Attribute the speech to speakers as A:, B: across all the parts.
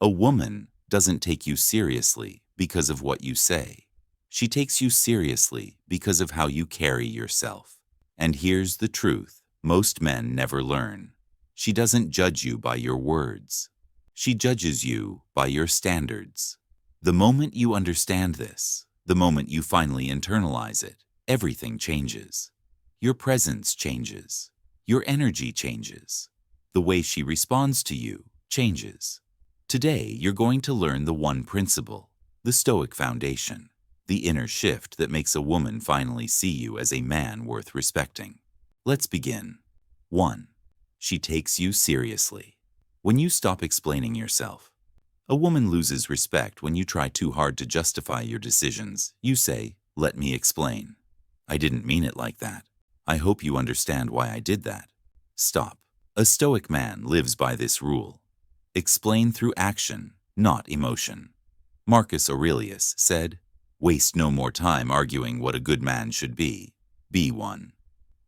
A: A woman doesn't take you seriously because of what you say. She takes you seriously because of how you carry yourself. And here's the truth most men never learn. She doesn't judge you by your words. She judges you by your standards. The moment you understand this, the moment you finally internalize it, everything changes. Your presence changes. Your energy changes. The way she responds to you changes. Today, you're going to learn the one principle, the Stoic foundation, the inner shift that makes a woman finally see you as a man worth respecting. Let's begin. 1. She takes you seriously. When you stop explaining yourself, a woman loses respect when you try too hard to justify your decisions. You say, "Let me explain. I didn't mean it like that. I hope you understand why I did that." Stop. A Stoic man lives by this rule. Explain through action, not emotion. Marcus Aurelius said, "Waste no more time arguing what a good man should be. Be one."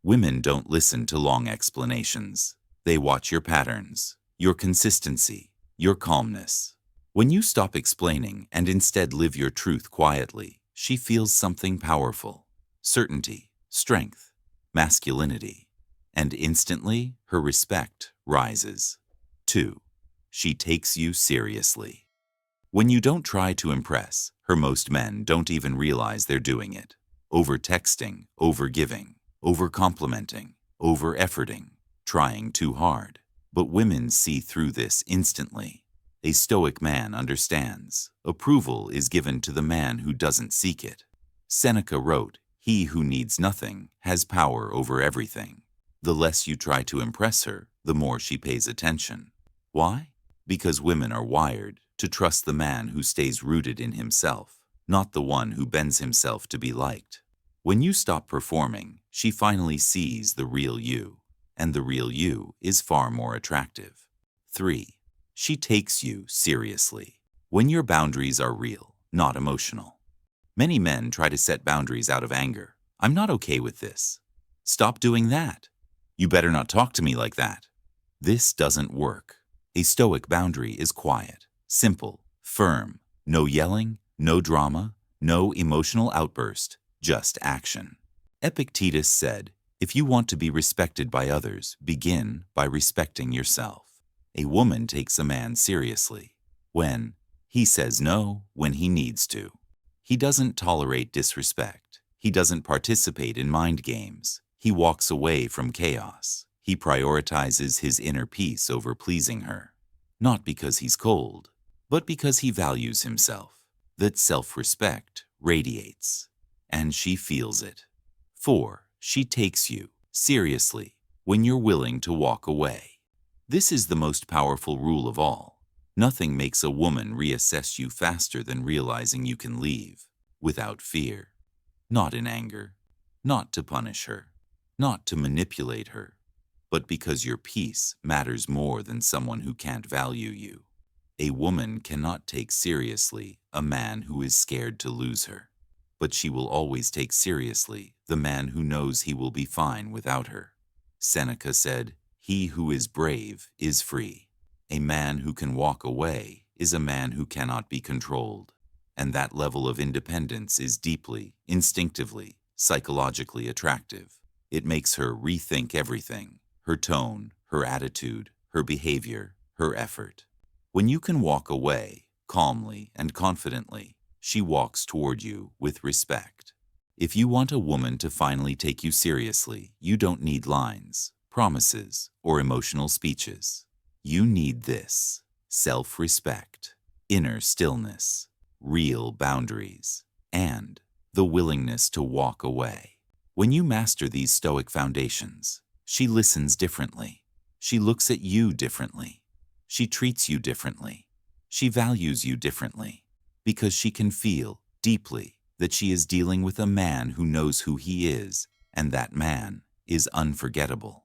A: Women don't listen to long explanations. They watch your patterns, your consistency, your calmness. When you stop explaining and instead live your truth quietly, she feels something powerful: certainty, strength, masculinity. And instantly, her respect rises. 2. She takes you seriously. When you don't try to impress her, most men don't even realize they're doing it. Over-texting, over-giving, over-complimenting, over-efforting, trying too hard. But women see through this instantly. A Stoic man understands. Approval is given to the man who doesn't seek it. Seneca wrote, "He who needs nothing has power over everything." The less you try to impress her, the more she pays attention. Why? Because women are wired to trust the man who stays rooted in himself, not the one who bends himself to be liked. When you stop performing, she finally sees the real you, and the real you is far more attractive. 3. She takes you seriously. When your boundaries are real, not emotional. Many men try to set boundaries out of anger. "I'm not okay with this." "Stop doing that." "You better not talk to me like that." This doesn't work. A Stoic boundary is quiet, simple, firm. No yelling, no drama, no emotional outburst, just action. Epictetus said, "If you want to be respected by others, begin by respecting yourself." A woman takes a man seriously when he says no when he needs to. He doesn't tolerate disrespect. He doesn't participate in mind games. He walks away from chaos. He prioritizes his inner peace over pleasing her. Not because he's cold, but because he values himself. That self-respect radiates, and she feels it. 4. She takes you seriously when you're willing to walk away. This is the most powerful rule of all. Nothing makes a woman reassess you faster than realizing you can leave without fear. Not in anger, not to punish her, not to manipulate her, but because your peace matters more than someone who can't value you. A woman cannot take seriously a man who is scared to lose her, but she will always take seriously the man who knows he will be fine without her. Seneca said, "He who is brave is free." A man who can walk away is a man who cannot be controlled. And that level of independence is deeply, instinctively, psychologically attractive. It makes her rethink everything: her tone, her attitude, her behavior, her effort. When you can walk away calmly and confidently, she walks toward you with respect. If you want a woman to finally take you seriously, you don't need lines, promises, or emotional speeches. You need this: self-respect, inner stillness, real boundaries, and the willingness to walk away. When you master these Stoic foundations, she listens differently. She looks at you differently. She treats you differently. She values you differently, because she can feel deeply that she is dealing with a man who knows who he is, and that man is unforgettable.